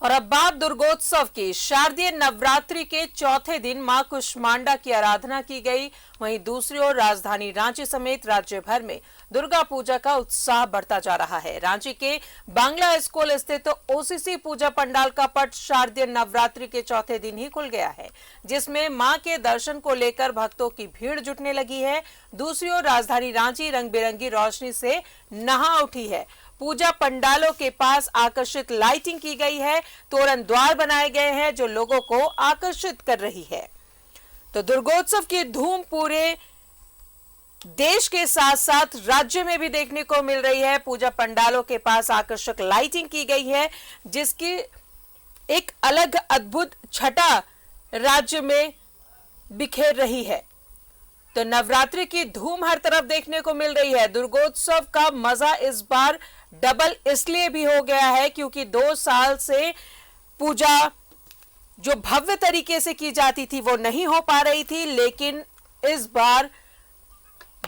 और अब बात दुर्गोत्सव की। शारदीय नवरात्रि के चौथे दिन मां कुष्मांडा की आराधना की गई। वहीं दूसरी ओर राजधानी रांची समेत राज्य भर में दुर्गा पूजा का उत्साह बढ़ता जा रहा है। रांची के बांग्ला स्कूल स्थित ओसीसी पूजा पंडाल का पट शारदीय नवरात्रि के चौथे दिन ही खुल गया है, जिसमें मां के दर्शन को लेकर भक्तों की भीड़ जुटने लगी है। दूसरी ओर राजधानी रांची रंग बिरंगी रोशनी से नहा उठी है। पूजा पंडालों के पास आकर्षित लाइटिंग की गई है, तोरण द्वार बनाए गए हैं जो लोगों को आकर्षित कर रही है। तो दुर्गोत्सव की धूम पूरे देश के साथ साथ राज्य में भी देखने को मिल रही है। पूजा पंडालों के पास आकर्षक लाइटिंग की गई है, जिसकी एक अलग अद्भुत छटा राज्य में बिखेर रही है। तो नवरात्रि की धूम हर तरफ देखने को मिल रही है। दुर्गोत्सव का मजा इस बार डबल इसलिए भी हो गया है क्योंकि 2 साल से पूजा जो भव्य तरीके से की जाती थी वो नहीं हो पा रही थी, लेकिन इस बार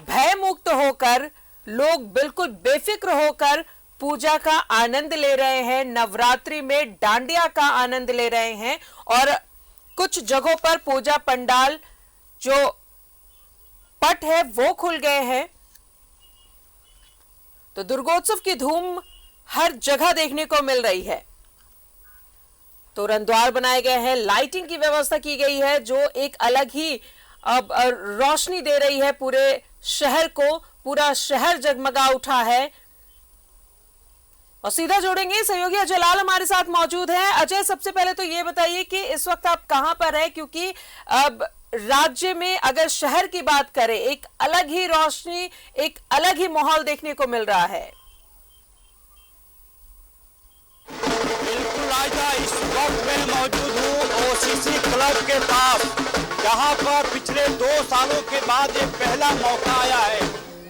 भय मुक्त होकर लोग बिल्कुल बेफिक्र होकर पूजा का आनंद ले रहे हैं। नवरात्रि में डांडिया का आनंद ले रहे हैं और कुछ जगहों पर पूजा पंडाल जो पट है वो खुल गए हैं। तो दुर्गोत्सव की धूम हर जगह देखने को मिल रही है। तोरण द्वार बनाए गए हैं, लाइटिंग की व्यवस्था की गई है जो एक अलग ही अब रोशनी दे रही है पूरे शहर को। पूरा शहर जगमगा उठा है। और सीधा जोड़ेंगे सहयोगी अजय लाल हमारे साथ मौजूद हैं। अजय, सबसे पहले तो ये बताइए कि इस वक्त आप कहां पर हैं, क्योंकि अब राज्य में अगर शहर की बात करें एक अलग ही रोशनी, एक अलग ही माहौल देखने को मिल रहा है। बिल्कुल आजा, इस वक्त मैं मौजूद हूँ ओसीसी क्लब के पास, जहाँ पर पिछले 2 सालों के बाद ये पहला मौका आया है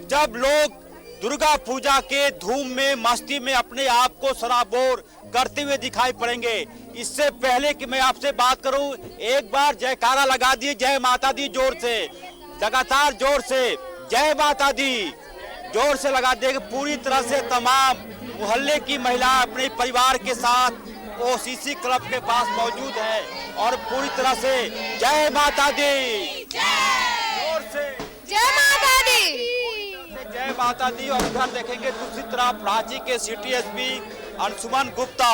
जब लोग दुर्गा पूजा के धूम में मस्ती में अपने आप को सराबोर करते हुए दिखाई पड़ेंगे। इससे पहले कि मैं आपसे बात करूं, एक बार जयकारा लगा दिए, जय माता दी जोर से, लगातार जोर से जय माता दी जोर से लगा दिए। पूरी तरह से तमाम मोहल्ले की महिला अपने परिवार के साथ ओसीसी क्लब के पास मौजूद है और पूरी तरह से जय माता दी, जोर से जय माता दी, जय माता दी। और उधर देखेंगे दूसरी तरफ रांची के सिटी एसपी अंशुमन गुप्ता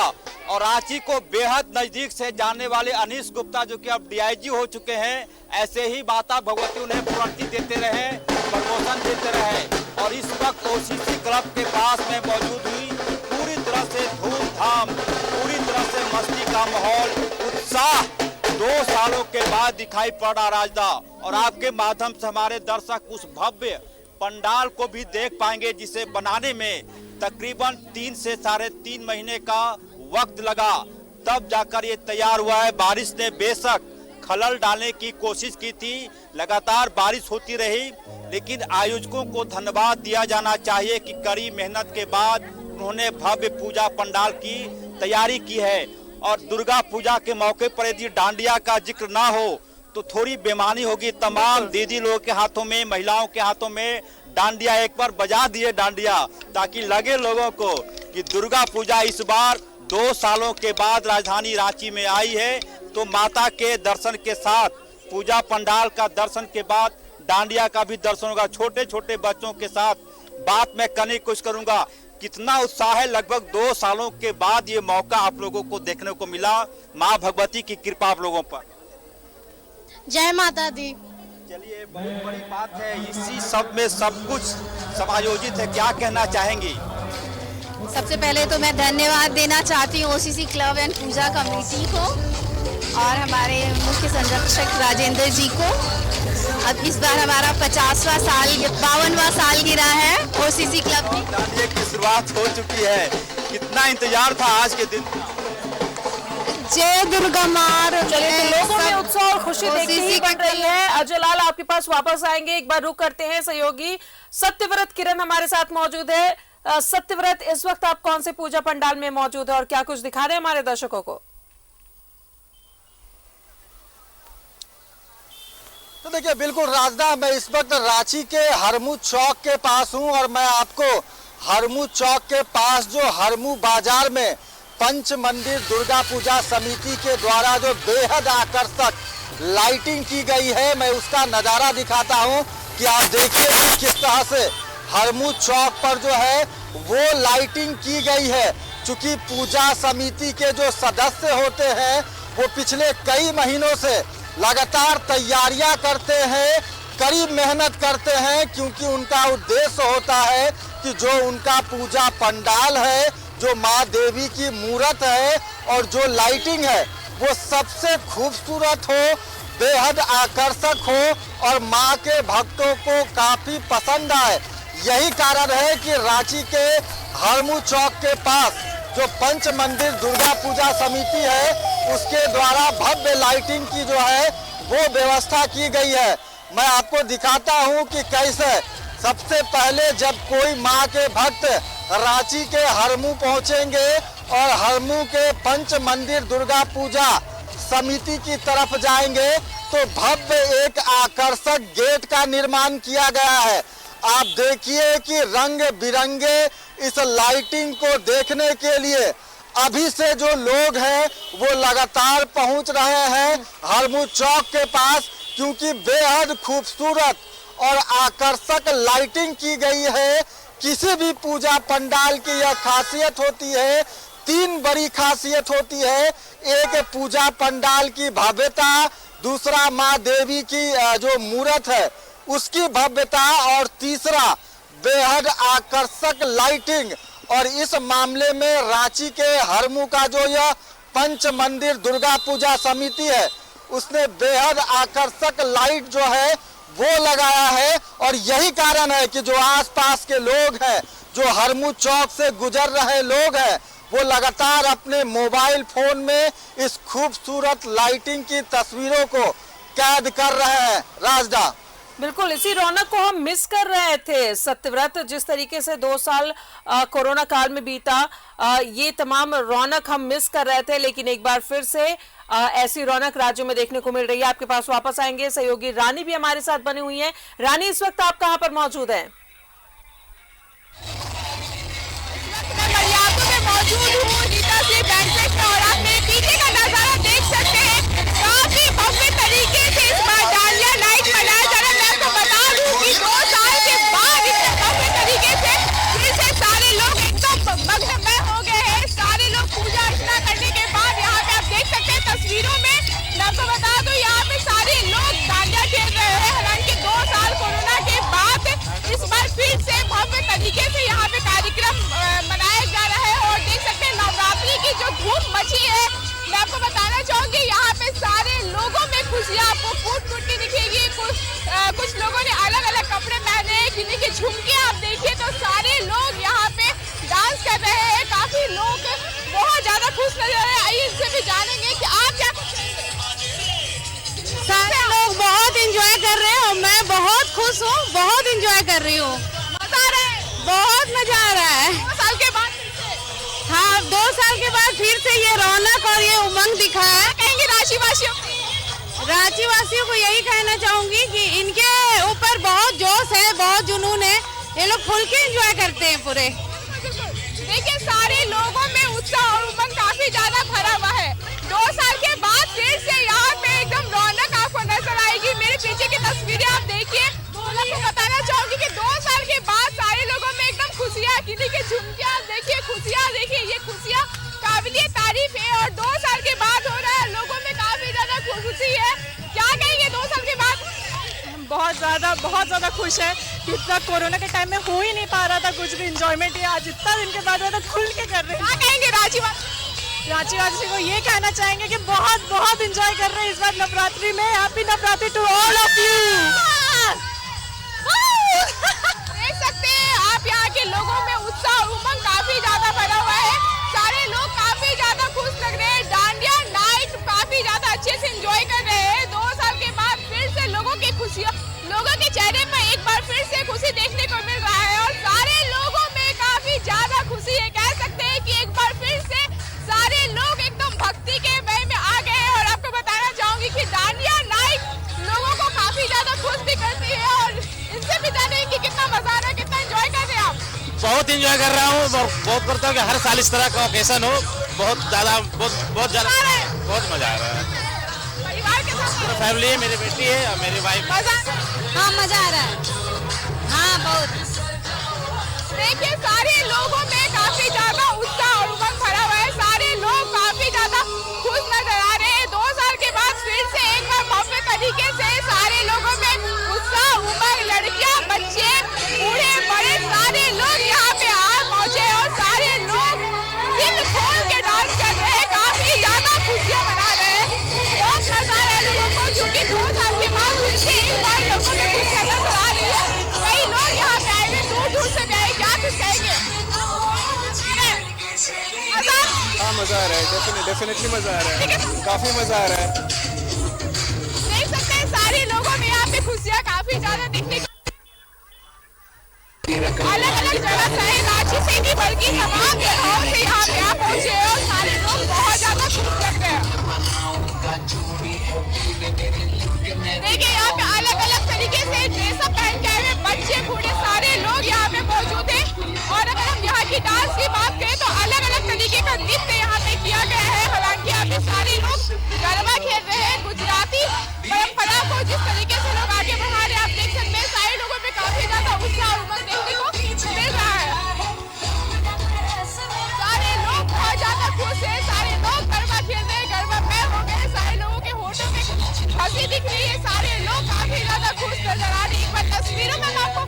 और रांची को बेहद नजदीक से जानने वाले अनीश गुप्ता, जो कि अब डीआईजी हो चुके हैं। ऐसे ही माता भगवती उन्हें प्रोन्नति देते रहे, प्रमोशन देते रहे। और इस वक्त ओसीसी क्लब के पास में मौजूद हुई, पूरी तरह से धूमधाम, पूरी तरह से मस्ती का माहौल, उत्साह 2 सालों के बाद दिखाई पड़ रहा राजदा। और आपके माध्यम से हमारे दर्शक उस भव्य पंडाल को भी देख पाएंगे जिसे बनाने में तकरीबन 3 से 3.5 महीने का वक्त लगा, तब जाकर ये तैयार हुआ है। बारिश ने बेशक खलल डालने की कोशिश की थी, लगातार बारिश होती रही, लेकिन आयोजकों को धन्यवाद दिया जाना चाहिए कि कड़ी मेहनत के बाद उन्होंने भव्य पूजा पंडाल की तैयारी की है। और दुर्गा पूजा के मौके पर यदि डांडिया का जिक्र ना हो तो थोड़ी बेमानी होगी। तमाम दीदी लोगों के हाथों में, महिलाओं के हाथों में डांडिया, एक बार बजा दिए डांडिया, ताकि लगे लोगों को कि दुर्गा पूजा इस बार 2 सालों के बाद राजधानी रांची में आई है। तो माता के दर्शन के साथ, पूजा पंडाल का दर्शन के बाद डांडिया का भी दर्शन होगा। छोटे छोटे बच्चों के साथ बात मैं करने की कोशिश करूंगा, कितना उत्साह है। लगभग 2 सालों के बाद ये मौका आप लोगों को देखने को मिला। माँ भगवती की कृपा आप लोगों पर। जय माता दी। चलिए, बहुत बड़ी बात है, इसी सब में सब कुछ समायोजित है, क्या कहना चाहेंगी? सबसे पहले तो मैं धन्यवाद देना चाहती हूँ OCC club and puja committee को और हमारे मुख्य संरक्षक राजेंद्र जी को। अब इस बार हमारा 50वां साल, 52वां साल गिरा है ओसीसी क्लब की शुरुआत हो चुकी है। कितना इंतजार था आज के दिन? जय दुर्गा मार। चलिए, तो लोगों में उत्साह और खुशी देखते ही बन रही है। अजय लाल, आपके पास वापस आएंगे, एक बार रुक करते हैं। सहयोगी सत्यव्रत किरण हमारे साथ मौजूद है। सत्यव्रत, इस वक्त आप कौन से पूजा पंडाल में मौजूद है और क्या कुछ दिखा रहे हैं हमारे दर्शकों को? तो देखिए, बिल्कुल राजदा, मैं इस वक्त रांची के हरमू चौक के पास हूं और मैं आपको हरमू चौक के पास जो हरमू बाजार में पंच मंदिर दुर्गा पूजा समिति के द्वारा जो बेहद आकर्षक लाइटिंग की गई है, मैं उसका नज़ारा दिखाता हूं कि आप देखिए कि किस तरह से हरमू चौक पर जो है वो लाइटिंग की गई है। चूंकि पूजा समिति के जो सदस्य होते हैं वो पिछले कई महीनों से लगातार तैयारियां करते हैं, कड़ी मेहनत करते हैं, क्योंकि उनका उद्देश्य होता है कि जो उनका पूजा पंडाल है, जो माँ देवी की मूर्त है और जो लाइटिंग है वो सबसे खूबसूरत हो, बेहद आकर्षक हो और माँ के भक्तों को काफ़ी पसंद आए। यही कारण है कि रांची के हरमू चौक के पास जो पंच मंदिर दुर्गा पूजा समिति है उसके द्वारा भव्य लाइटिंग की जो है वो व्यवस्था की गई है। मैं आपको दिखाता हूं कि कैसे सबसे पहले जब कोई मां के भक्त रांची के हरमू पहुंचेंगे और हरमू के पंच मंदिर दुर्गा पूजा समिति की तरफ जाएंगे तो भव्य एक आकर्षक गेट का निर्माण किया गया है। आप देखिए कि रंग बिरंगे इस लाइटिंग को देखने के लिए अभी से जो लोग हैं वो लगातार पहुंच रहे हैं हरमू चौक के पास, क्योंकि बेहद खूबसूरत और आकर्षक लाइटिंग की गई है। किसी भी पूजा पंडाल की यह खासियत होती है, तीन बड़ी खासियत होती है। एक पूजा पंडाल की भव्यता, दूसरा माँ देवी की जो मूर्त है उसकी भव्यता और तीसरा बेहद आकर्षक लाइटिंग। और इस मामले में रांची के हरमू का जो यह पंच मंदिर दुर्गा पूजा समिति है उसने बेहद आकर्षक लाइट जो है वो लगाया है। और यही कारण है कि जो आसपास के लोग हैं, जो हरमू चौक से गुजर रहे लोग हैं, वो लगातार अपने मोबाइल फोन में इस खूबसूरत लाइटिंग की तस्वीरों को कैद कर रहे हैं। राजदा, बिल्कुल इसी रौनक को हम मिस कर रहे थे। सत्यव्रत जिस तरीके से 2 साल कोरोना काल में बीता, ये तमाम रौनक हम मिस कर रहे थे, लेकिन एक बार फिर से ऐसी रौनक राज्य में देखने को मिल रही है। आपके पास वापस आएंगे, सहयोगी रानी भी हमारे साथ बनी हुई है। रानी, इस वक्त आप कहां पर मौजूद हैं? मौजूद हूँ नीताश्री बैंक्वेट में और आप मेरे पीछे का नजारा देख सकते हैं। काफी भव्य तरीके से इस बार डालिया नाइट मनाया जा रहा है। मैं आपको बता दूं कि 2 साल के बाद इतने भव्य तरीके से फिर से सारे लोग एकदम मग्नमय हो गए हैं। सारे लोग पूजा अर्चना करने के बाद यहाँ पे आप देख सकते हैं तस्वीरों में। मैं आपको बता दूं यहाँ पे सारे लोग डालिया खेल रहे हैं। हालांकि 2 साल कोरोना के बाद इस बार फिर से भव्य तरीके से यहाँ पे कार्यक्रम मनाया जा रहा है। और देख सकते हैं नवरात्रि की जो धूम मची है। मैं आपको बताना चाहूंगी यहाँ पे सारे लोगों में खुशियाँ आपको फूट फूट के दिखेगी। कुछ लोगों ने अलग अलग कपड़े पहने हैं, किन्हीं के झुमके आप देखिए तो सारे लोग यहाँ पे डांस कर रहे हैं। काफी लोग बहुत ज्यादा खुश नजर आ रहे हैं। आइए इनसे भी जानेंगे कि आप क्या। सारे लोग बहुत एंजॉय कर रहे हैं और मैं बहुत खुश हूँ, बहुत एंजॉय कर रही हूँ। मजा आ रहा है, बहुत मजा आ रहा है। 2 साल के बाद हाँ, 2 साल के बाद फिर से ये रौनक और ये उमंग दिखा है। कहेंगे रांचीवासियों रांचीवासियों को यही कहना चाहूंगी कि इनके ऊपर बहुत जोश है, बहुत जुनून है। ये लोग खुल के एंजॉय करते हैं पूरे। देखिए सारे लोगों में उत्साह और उमंग काफी ज्यादा भरा हुआ है। 2 साल के बाद फिर से यहाँ पे एकदम रौनक आपको नजर आएगी। मेरे पीछे की तस्वीरें आप देखिए। मैं आपको बताना चाहूंगी कि 2 साल के बाद सारे लोगों में एकदम खुशियाँ, किसी के झुमके आप देखिए, खुशियाँ देखिए, ये खुशियाँ काबिलिए तारीफ है और 2 साल के बाद हो रहा है। लोगों में काफी ज्यादा खुशी है। क्या कहेंगे 2 साल के बाद? बहुत ज़्यादा खुश है कि इतना कोरोना के टाइम में हो ही नहीं पा रहा था कुछ भी इंजॉयमेंट। ये आज इतना दिन के बाद तो खुल के कर रहे हैं। क्या कहेंगे रांचीवासी को ये कहना चाहेंगे कि बहुत एंजॉय कर रहे हैं इस बार नवरात्रि में। Happy Navratri to all of you. देख सकते हैं आप यहाँ के लोगों में उत्साह उमंग काफी ज्यादा भरा हुआ है। सारे लोग काफी ज्यादा खुश लग रहे हैं। डांडिया नाइट काफी ज्यादा अच्छे से एंजॉय कर रहे हैं। 2 साल के बाद फिर से लोगों की खुशियाँ, लोगों के चेहरे पर एक बार फिर से खुशी देखने को मिल रहा है और सारे लोगों में काफी ज्यादा खुशी है। कह सकते हैं कि एक बार फिर से सारे लोग एकदम भक्ति के वह में आ गए हैं। और आपको बताना चाहूंगी कि डांडिया नाइट लोगों को काफी ज्यादा खुश भी करती है। और इनसे भी जानेंगे कि कितना मजा आ रहा है, कितना एंजॉय कर रहे हैं आप? बहुत एंजॉय कर रहा हूँ। बहुत करता हूँ कि हर साल इस तरह का ओकेशन हो बहुत ज़्यादा बहुत मज़ा आ रहा है। परिवार के साथ पूरा फैमिली है, मेरी बेटी है और मेरी वाइफ। हाँ मजा आ रहा है, हाँ बहुत। देखिए सारे लोगों में काफी ज्यादा उत्साह और उमंग भरा हुआ है। सारे लोग काफी ज्यादा खुश नजर आ रहे हैं। 2 साल के बाद फिर से एक बार भव्य तरीके से सारे लोगों में उत्साह उमंग, लड़कियां बच्चे बूढ़े बड़े सारे लोग यहाँ पे आ पहुंचे और सारे लोग दिल खोल के डांस कर रहे हैं। काफी ज्यादा खुशियां मना रहे हैं। बहुत मजा आ रहा है लोगों को, क्योंकि 2 साल के बाद फिर से एक बार लोगों में खुशियां नजर आ रही है। कई लोग यहाँ पे आए हुए, दूर दूर से भी आए। क्या कुछ कहेंगे? हाँ मजा आ रहा है, डेफिनेटली मजा आ रहा है, काफी मजा आ रहा है। देख सकते हैं सारे लोगों में यहाँ पे खुशियाँ काफी ज्यादा दिखने को अलग अलग जगह से, रांची से भी बल्कि तमाम जगहों से यहाँ पे आप पहुंचे और सारे लोग बहुत ज्यादा खुश लग रहे हैं। देखिए यहाँ पे अलग अलग तरीके से ड्रेसअप पहन के आए हुए बच्चे बूढ़े सारे लोग यहाँ पे मौजूद हैं। और अगर हम यहाँ की डांस की बात करें तो अलग अलग तरीके का नृत्य यहाँ पे किया गया है। हालांकि यहाँ पे सारे लोग गरबा खेल रहे हैं। गुजराती परंपरा को जिस तरीके से लोग आगे बढ़ा रहे हैं, आप देख सकते हैं सारे लोगों में काफी ज्यादा उत्साह और उमंग देखने को मिल रहा है। सारे लोग बहुत ज्यादा खुश है, सारे लोग गरबा खेल रहे हैं, गरबा में हो गए। सारे लोगों के होठों में हंसी दिख रही है, सारे लोग काफी ज्यादा खुश नजर आ रहे हैं। एक बार तस्वीरों में आपको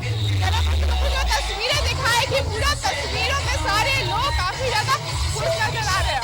जो तस्वीरें दिखाए कि पूरा तस्वीरों में सारे लोग काफी ज्यादा खुश नजर आ रहे हैं।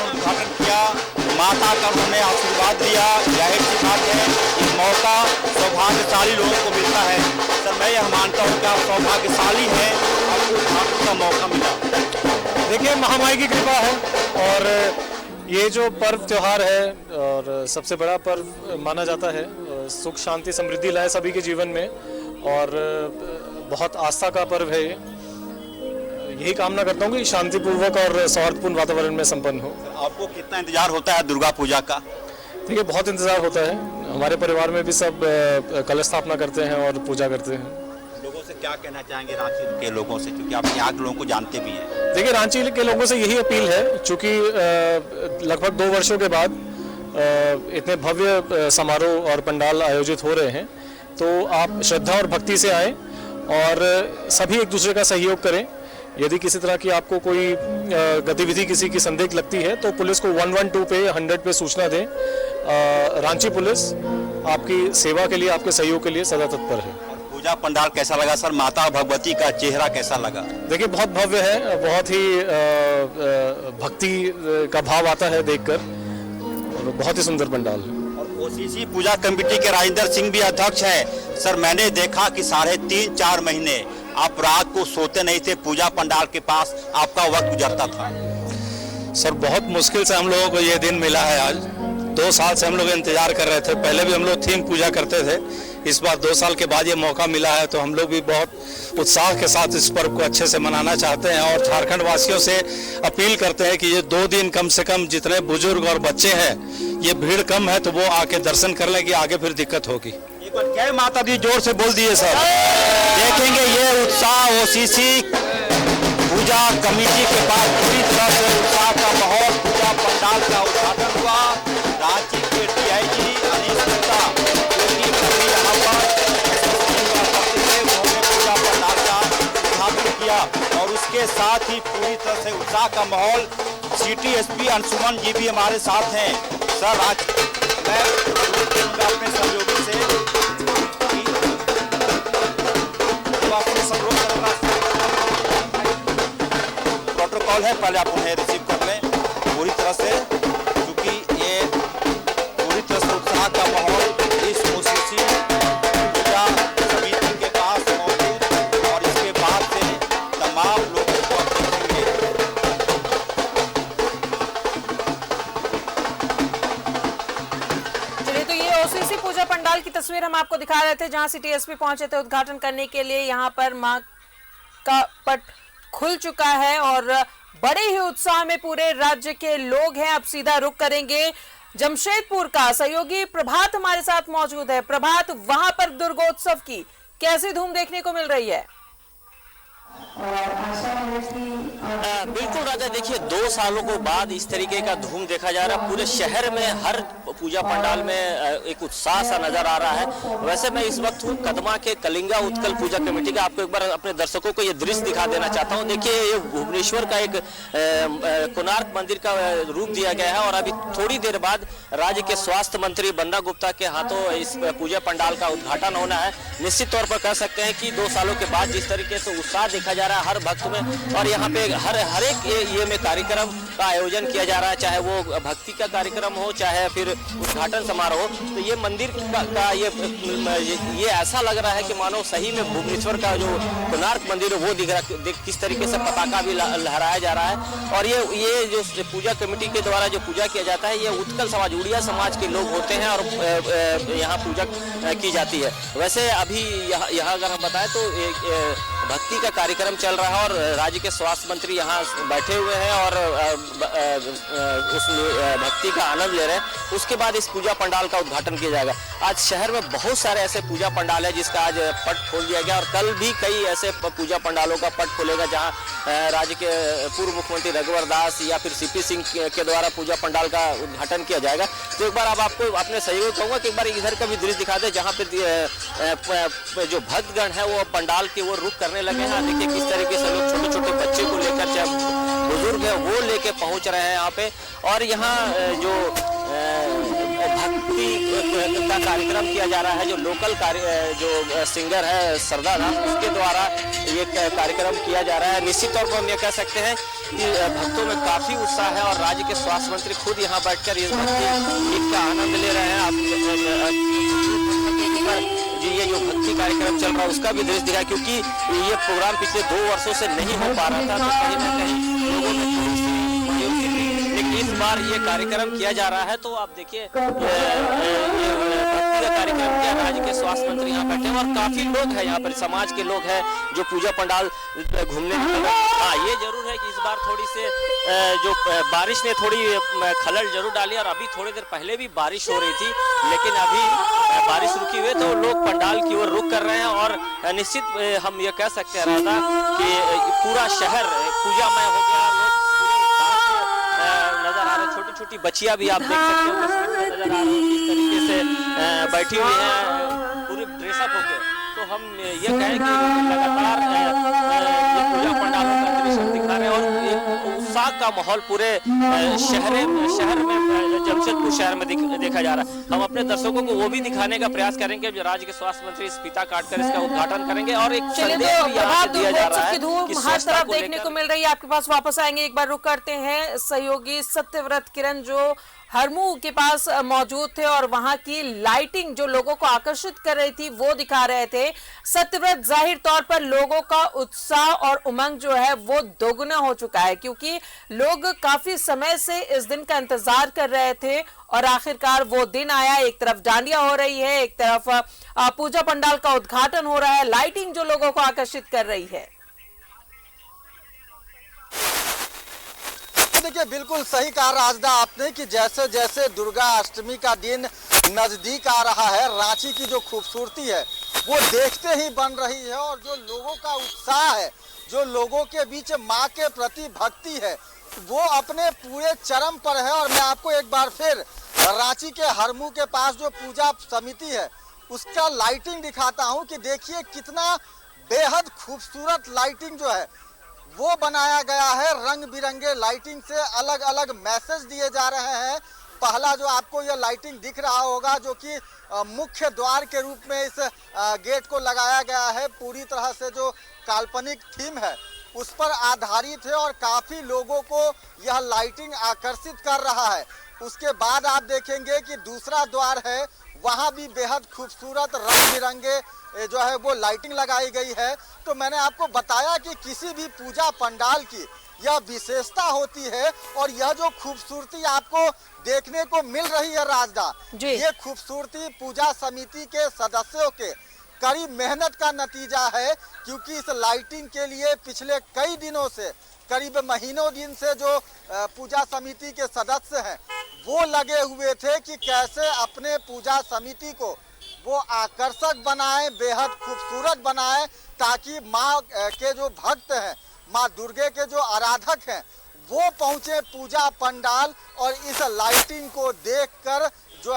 उद्घाटन किया, माता का उन्होंने आशीर्वाद दिया। जाहिर सी बात है ये मौका सौभाग्यशाली लोगों को मिलता है। सर मैं यह मानता हूँ कि आप सौभाग्यशाली हैं, आपको उद्घाटन का मौका मिला। देखिए महामाई की कृपा है और ये जो पर्व त्योहार है और सबसे बड़ा पर्व माना जाता है, सुख शांति समृद्धि लाए सभी के जीवन में और बहुत आस्था का पर्व है ये। यही कामना करता हूँ कि शांतिपूर्वक और सौहार्दपूर्ण वातावरण में संपन्न हो। आपको कितना इंतजार होता है दुर्गा पूजा का? देखिए बहुत इंतजार होता है, हमारे परिवार में भी सब कलश स्थापना करते हैं और पूजा करते हैं। लोगों से क्या कहना चाहेंगे रांची के लोगों से, क्योंकि आप यहाँ के लोगों को जानते भी हैं? देखिए रांची के लोगों से यही अपील है, चूँकि लगभग 2 वर्षों के बाद इतने भव्य समारोह और पंडाल आयोजित हो रहे हैं, तो आप श्रद्धा और भक्ति से आएँ और सभी एक दूसरे का सहयोग करें। यदि किसी तरह की आपको कोई गतिविधि किसी की संदिग्ध लगती है तो पुलिस को 112 पे 100 पे सूचना दें। रांची पुलिस आपकी सेवा के लिए, आपके सहयोग के लिए सदा तत्पर है। पूजा पंडाल कैसा लगा सर? माता भगवती का चेहरा कैसा लगा? देखिए बहुत भव्य है, बहुत ही भक्ति का भाव आता है देखकर और बहुत ही सुंदर पंडाल है। ओसीसी पूजा कमेटी के राजेंद्र सिंह भी अध्यक्ष हैं। सर मैंने देखा कि 3.5-4 महीने आप रात को सोते नहीं थे, पूजा पंडाल के पास आपका वक्त गुजरता था। सर बहुत मुश्किल से हम लोगों को ये दिन मिला है आज। 2 साल से हम लोग इंतजार कर रहे थे। पहले भी हम लोग थीम पूजा करते थे, इस बार 2 साल के बाद ये मौका मिला है तो हम लोग भी बहुत उत्साह के साथ इस पर्व को अच्छे से मनाना चाहते हैं और झारखंड वासियों से अपील करते हैं कि ये 2 दिन कम से कम जितने बुजुर्ग और बच्चे हैं, ये भीड़ कम है तो वो आके दर्शन कर लें कि आगे फिर दिक्कत होगी। एक बार जय माता दी जोर से बोल दिए सर। देखेंगे ये उत्साह ओसीसी पूजा कमेटी के पास पूरी तरह से उत्साह का माहौल। पूजा पंडाल का उद्घाटन हुआ। रांची के DIG अनीश गुप्ता जो कि के साथ ही पूरी तरह से उत्साह का माहौल। सिटी एसपी अंशुमन जी भी हमारे साथ हैं। सर, आज मैं अपने सहयोगी से प्रोटोकॉल है, पहले आप उन्हें रिसीव कर लें पूरी तरह से, क्योंकि ये पूरी तरह से उत्साह का माहौल इस ओसीसी पूजा समिति के पास मौजूद और इसके बाद से तमाम लोगों को देखेंगे। चलिए, तो ये ओसीसी पूजा पंडाल की तस्वीर हम आपको दिखा रहे थे, जहां सिटी एसपी पहुंचे थे उद्घाटन करने के लिए। यहां पर मां का पट खुल चुका है और बड़े ही उत्साह में पूरे राज्य के लोग हैं। अब सीधा रुख करेंगे जमशेदपुर का। सहयोगी प्रभात हमारे साथ मौजूद है। प्रभात, वहां पर दुर्गोत्सव की कैसी धूम देखने को मिल रही है? बिल्कुल राजा, देखिए 2 सालों के बाद इस तरीके का धूम देखा जा रहा है। पूरे शहर में हर पूजा पंडाल में एक उत्साह सा नजर आ रहा है। वैसे मैं इस वक्त हूँ कदमा के कलिंगा उत्कल पूजा कमेटी का। आपको एक बार अपने दर्शकों को ये दृश्य दिखा देना चाहता हूँ। देखिए, ये भुवनेश्वर का एक कोणार्क मंदिर का रूप दिया गया है और अभी थोड़ी देर बाद राज्य के स्वास्थ्य मंत्री बन्ना गुप्ता के हाथों इस पूजा पंडाल का उद्घाटन होना है। निश्चित तौर पर कह सकते हैं कि 2 सालों के बाद जिस तरीके से उत्साह देखा जा रहा है हर भक्त में, और यहाँ पे हर एक ये में कार्यक्रम का आयोजन किया जा रहा है, चाहे वो भक्ति का कार्यक्रम हो चाहे फिर उद्घाटन समारोह हो। तो ये मंदिर का ये ऐसा लग रहा है कि मानो सही में भुवनेश्वर का जो कोणार्क मंदिर है वो दिख रहा, किस तरीके से पताका भी लहराया जा रहा है। और ये जो पूजा कमेटी के द्वारा जो पूजा किया जाता है, ये उत्कल समाज, उड़िया समाज के लोग होते हैं और यहाँ पूजा की जाती है। वैसे अभी यहाँ अगर हम बताएं तो भक्ति का कार्यक्रम चल रहा है और राज्य के स्वास्थ्य मंत्री यहाँ बैठे हुए हैं और उस भक्ति का आनंद ले रहे हैं। उसके बाद इस पूजा पंडाल का उद्घाटन किया जाएगा। आज शहर में बहुत सारे ऐसे पूजा पंडाल है जिसका आज पट खोल दिया गया और कल भी कई ऐसे पूजा पंडालों का पट खोलेगा जहाँ राज्य के पूर्व मुख्यमंत्री रघुवर दास या फिर सीपी सिंह के द्वारा पूजा पंडाल का उद्घाटन किया जाएगा। तो एक बार अब आपको अपने सहयोग कहूँगा कि एक बार इधर का भी दृश्य दिखा दे जहाँ पे जो भक्तगण है वो पंडाल की ओर रुख करने लगे हैं। देखिए किस तरीके से लोग छोटे छोटे बच्चे को लेकर, चाहे बुजुर्ग है वो लेके पहुंच रहे हैं यहाँ पे। और यहाँ जो भक्ति का कार्यक्रम किया जा रहा है, जो लोकल जो सिंगर है सरदार नाम, उसके द्वारा ये कार्यक्रम किया जा रहा है। निश्चित तौर पर हम ये कह सकते हैं कि भक्तों में काफी उत्साह है और राज्य के स्वास्थ्य मंत्री खुद यहाँ बैठकर इस भक्ति गीत का आनंद ले रहे हैं। जी, ये जो भक्ति कार्यक्रम चल रहा है उसका भी दृश्य दिखा, क्योंकि ये प्रोग्राम पिछले 2 वर्षों से नहीं हो पा रहा था, तो कहीं ना कहीं लोगों में थोड़ी सी मायूसी थी। लेकिन इस बार ये कार्यक्रम किया जा रहा है। तो आप देखिए भक्ति का कार्यक्रम किया, राज्य के स्वास्थ्य मंत्री यहाँ बैठे हैं और काफी लोग हैं यहाँ पर, समाज के लोग हैं जो पूजा पंडाल घूमने निकले। हाँ, ये जरूर है कि इस बार थोड़ी से जो बारिश ने थोड़ी खलल जरूर डाली और अभी थोड़ी देर पहले भी बारिश हो रही थी, लेकिन अभी बारिश रुकी हुई तो लोग पंडाल की ओर रुख कर रहे हैं। और निश्चित हम ये कह सकते हैं राधा कि पूरा शहर पूजामय हो गया। लोग पूरे उत्साह से नजर आ रहे, छोटी छोटी बच्चियां भी आप देख सकते हो नजर आ रही है, इस तरीके से बैठी हुई है पूरी ड्रेसअप होकर। तो हम ये कहें कि लगातार ये पूजा पंडालों का दृश्य दिखा रहे हैं और एक उत्साह का माहौल पूरे शहर में जमशेदपुर शहर में देखा जा रहा है। हम अपने दर्शकों को वो भी दिखाने का प्रयास करेंगे। राज्य के स्वास्थ्य मंत्री इस फीता काटकर इसका उद्घाटन करेंगे और एक संदेश भी यहाँ से दिया जा रहा है कि हर तरफ देखने को मिल रही है। आपके पास वापस आएंगे, एक बार रुक करते हैं। सहयोगी सत्यव्रत किरण जो हरमू के पास मौजूद थे और वहां की लाइटिंग जो लोगों को आकर्षित कर रही थी वो दिखा रहे थे। सत्यव्रत, जाहिर तौर पर लोगों का उत्साह और उमंग जो है वो दोगुना हो चुका है, क्योंकि लोग काफी समय से इस दिन का इंतजार कर रहे थे और आखिरकार वो दिन आया। एक तरफ डांडिया हो रही है, एक तरफ पूजा पंडाल का उद्घाटन हो रहा है, लाइटिंग जो लोगों को आकर्षित कर रही है। देखिए, बिल्कुल सही कहा राजदा आपने कि जैसे जैसे दुर्गा अष्टमी का दिन नजदीक आ रहा है, रांची की जो खूबसूरती है वो देखते ही बन रही है और जो लोगों का उत्साह है, जो लोगों के बीच माँ के प्रति भक्ति है, वो अपने पूरे चरम पर है। और मैं आपको एक बार फिर रांची के हरमू के पास जो पूजा समिति है उसका लाइटिंग दिखाता हूँ कि देखिए कितना बेहद खूबसूरत लाइटिंग जो है वो बनाया गया है। रंग बिरंगे लाइटिंग से अलग अलग मैसेज दिए जा रहे हैं। पहला जो आपको यह लाइटिंग दिख रहा होगा, जो कि मुख्य द्वार के रूप में इस गेट को लगाया गया है, पूरी तरह से जो काल्पनिक थीम है उस पर आधारित है और काफ़ी लोगों को यह लाइटिंग आकर्षित कर रहा है। उसके बाद आप देखेंगे कि दूसरा द्वार है, वहाँ भी बेहद खूबसूरत रंग बिरंगे जो है वो लाइटिंग लगाई गई है। तो मैंने आपको बताया कि किसी भी पूजा पंडाल की यह विशेषता होती है और यह जो खूबसूरती आपको देखने को मिल रही है राजदा, ये खूबसूरती पूजा समिति के सदस्यों के कड़ी मेहनत का नतीजा है। क्योंकि इस लाइटिंग के लिए पिछले कई दिनों से, करीब महीनों दिन से जो पूजा समिति के सदस्य हैं वो लगे हुए थे कि कैसे अपने पूजा समिति को वो आकर्षक बनाएं, बेहद खूबसूरत बनाएं, ताकि माँ के जो भक्त हैं, माँ दुर्गे के जो आराधक हैं, वो पहुँचे पूजा पंडाल और इस लाइटिंग को देखकर जो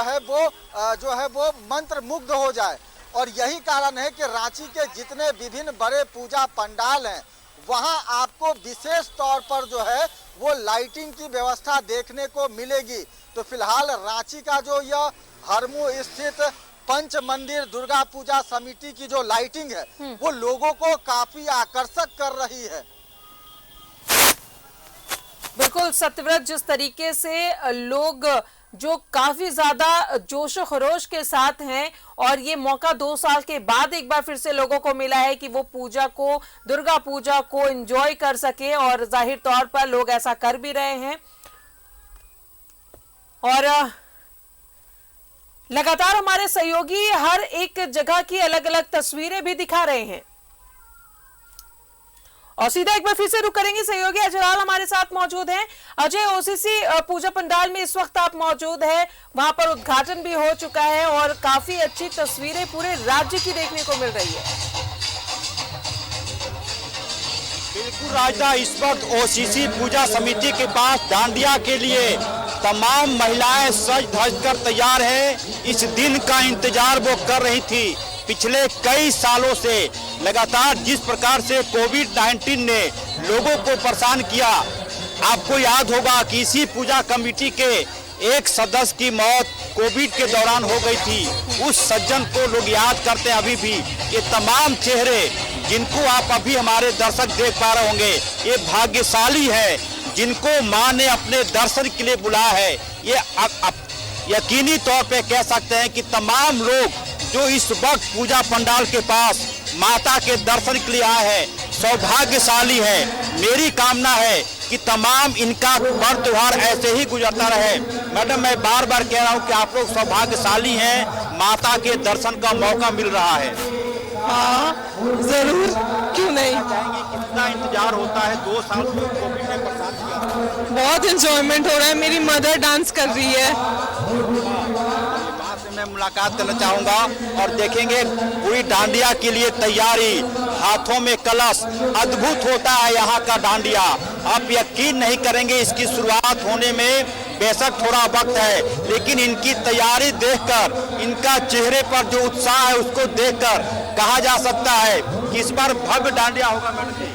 है वो मंत्र मुग्ध हो जाए। और यही कारण है कि रांची के जितने विभिन्न बड़े पूजा पंडाल हैं वहाँ आपको विशेष तौर पर जो है वो लाइटिंग की व्यवस्था देखने को मिलेगी। तो फिलहाल रांची का जो यह हरमू स्थित पंच मंदिर दुर्गा पूजा समिति की जो लाइटिंग है वो लोगों को काफी आकर्षक कर रही है। बिल्कुल सत्यव्रत, जिस तरीके से लोग जो काफी ज्यादा जोशो खरोश के साथ हैं और ये मौका 2 साल के बाद एक बार फिर से लोगों को मिला है कि वो पूजा को, दुर्गा पूजा को एंजॉय कर सके, और जाहिर तौर पर लोग ऐसा कर भी रहे हैं और लगातार हमारे सहयोगी हर एक जगह की अलग अलग तस्वीरें भी दिखा रहे हैं। और सीधा एक बार फिर से रुक करेंगे, सहयोगी अजय लाल हमारे साथ मौजूद हैं। अजय, ओसीसी पूजा पंडाल में इस वक्त आप मौजूद हैं, वहां पर उद्घाटन भी हो चुका है और काफी अच्छी तस्वीरें पूरे राज्य की देखने को मिल रही है। बिल्कुल राजदा, इस वक्त ओसीसी पूजा समिति के पास डांडिया के लिए तमाम महिलाएं सज धज कर तैयार हैं। इस दिन का इंतजार वो कर रही थी पिछले कई सालों से। लगातार जिस प्रकार से कोविड-19 ने लोगों को परेशान किया, आपको याद होगा कि इसी पूजा कमेटी के एक सदस्य की मौत कोविड के दौरान हो गई थी। उस सज्जन को लोग याद करते हैं अभी भी। ये तमाम चेहरे जिनको आप अभी हमारे दर्शक देख पा रहे होंगे, ये भाग्यशाली है जिनको मां ने अपने दर्शन के लिए बुलाया है। ये यकीनी तौर पे कह सकते हैं कि तमाम लोग जो इस वक्त पूजा पंडाल के पास माता के दर्शन के लिए आए हैं सौभाग्यशाली हैं। मेरी कामना है कि तमाम इनका पर्व त्योहार ऐसे ही गुजरता रहे। मैडम, मैं बार बार कह रहा हूँ कि आप लोग सौभाग्यशाली हैं, माता के दर्शन का मौका मिल रहा है। हाँ जरूर, क्यों नहीं। कितना इंतजार होता है, 2 साल से कोविड ने परेशान किया। बहुत एंजॉयमेंट हो रहा है, मेरी मदर डांस कर रही है। मैं मुलाकात करना चाहूंगा और देखेंगे पूरी डांडिया के लिए तैयारी, हाथों में कलश, अद्भुत होता है यहाँ का डांडिया। आप यकीन नहीं करेंगे, इसकी शुरुआत होने में बेशक थोड़ा वक्त है, लेकिन इनकी तैयारी देखकर, इनका चेहरे पर जो उत्साह है उसको देखकर कहा जा सकता है कि इस बार भव्य डांडिया होगा। मैडम जी,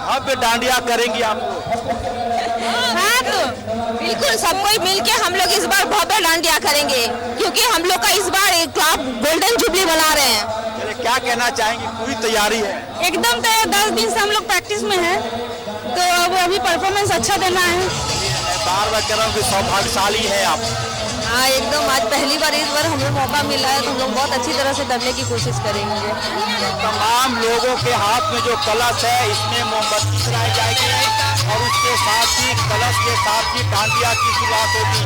भव्य डांडिया करेंगी आप लोग? हाँ, तो बिल्कुल सबको मिल के हम लोग इस बार भव्य डांडिया करेंगे, क्योंकि हम लोग का इस बार एक क्लब गोल्डन जुबली बना रहे हैं। क्या कहना चाहेंगे, पूरी तैयारी है? एकदम तैयार, 10 दिन से हम लोग प्रैक्टिस में हैं, तो अब अभी परफॉर्मेंस अच्छा देना है। बार बार कह रहा हूँ कि सौभाग्यशाली है आप। हाँ एकदम, आज पहली बार इस बार हमें मौका मिला है तो हम लोग बहुत अच्छी तरह से करने की कोशिश करेंगे। तमाम लोगों के हाथ में जो कलश है, इसमें मोमबत्ती जलाई जाएगी और उसके साथ ही कलश के साथ ही डांडिया की शुरुआत होगी।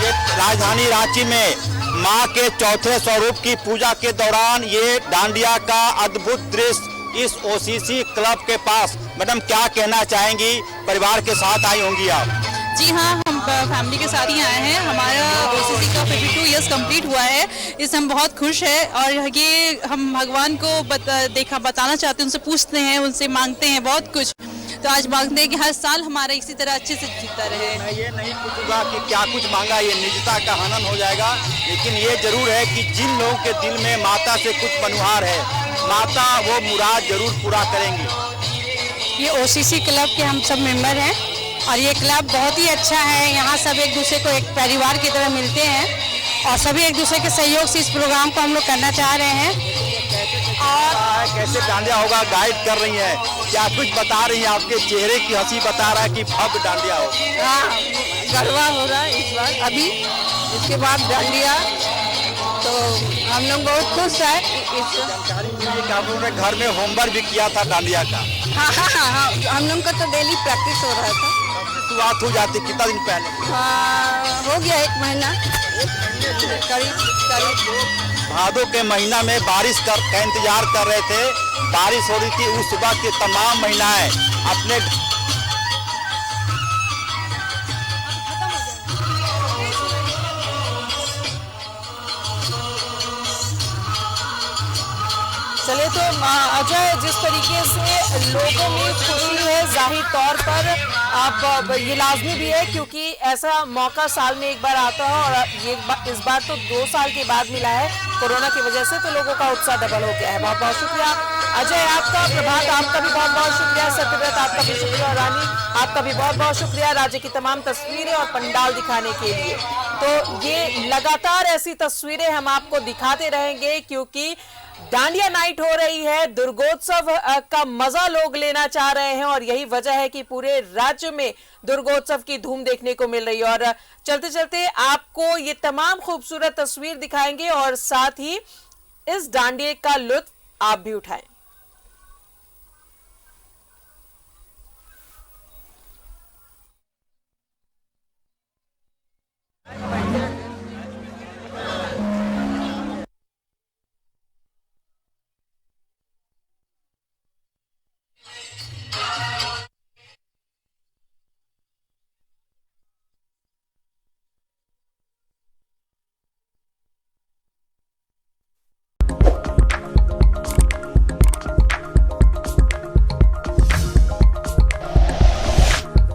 ये राजधानी रांची में मां के चौथे स्वरूप की पूजा के दौरान ये डांडिया का अद्भुत दृश्य इस ओसीसी क्लब के पास। मैडम, क्या कहना चाहेंगी, परिवार के साथ आई होंगी आप? जी हाँ, हम फैमिली के साथ ही आए हैं। हमारा ओसीसी का 52 इयर्स कंप्लीट हुआ है, इससे हम बहुत खुश हैं और ये हम भगवान को बताना चाहते हैं, उनसे पूछते हैं, उनसे मांगते हैं बहुत कुछ। तो आज मांगते हैं कि हर साल हमारा इसी तरह अच्छे से जीता रहे। मैं ये नहीं पूछूंगा कि क्या कुछ मांगा, ये निजता का हनन हो जाएगा, लेकिन ये जरूर है कि जिन लोगों के दिल में माता से कुछ बनुहार है, माता वो मुराद जरूर पूरा करेंगी। ये ओसीसी क्लब के हम सब मेंबर हैं और ये क्लब बहुत ही अच्छा है। यहाँ सब एक दूसरे को एक परिवार की तरह मिलते हैं और सभी एक दूसरे के सहयोग से इस प्रोग्राम को हम लोग करना चाह रहे हैं। और कैसे डांडिया होगा गाइड कर रही हैं, क्या कुछ बता रही हैं? आपके चेहरे की हंसी बता रहा है कि भव्य डांडिया हो। हाँ, गरबा हो रहा है इस बार अभी, इसके बाद डांडिया, तो हम लोग बहुत खुश है। जानकारी मिली कि आप लोगों ने घर में होमवर्क भी किया था डांडिया का। हाँ, हम लोग का तो डेली प्रैक्टिस हो रहा था। शुरुआत हो जाती कितना दिन पहले? हो गया 1 महीना करीब। भादों के महीना में बारिश का इंतजार कर रहे थे, बारिश हो रही थी। उस सुबह की तमाम महिलाएं अपने चले तो अजय, जिस तरीके से लोगों में खुशी है, जाहिर तौर पर अब ये लाजमी भी है क्योंकि ऐसा मौका साल में एक बार आता है और ये इस बार तो 2 साल के बाद मिला है कोरोना की वजह से, तो लोगों का उत्साह डबल हो गया है। बहुत बहुत शुक्रिया अजय आपका, प्रभात आपका भी बहुत बहुत शुक्रिया, सत्यव्रत आपका भी शुक्रिया और रानी आपका भी बहुत बहुत शुक्रिया राज्य की तमाम तस्वीरें और पंडाल दिखाने के लिए। तो ये लगातार ऐसी तस्वीरें हम आपको दिखाते रहेंगे क्योंकि डांडिया नाइट हो रही है, दुर्गोत्सव का मजा लोग लेना चाह रहे हैं और यही वजह है कि पूरे राज्य में दुर्गोत्सव की धूम देखने को मिल रही है। और चलते चलते आपको ये तमाम खूबसूरत तस्वीर दिखाएंगे और साथ ही इस डांडिया का लुत्फ आप भी उठाएं।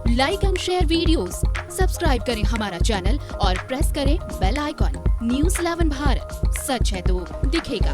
Like and share videos, subscribe करें हमारा चैनल और प्रेस करें बेल आइकॉन। न्यूज़ 11 भारत, सच है तो दिखेगा।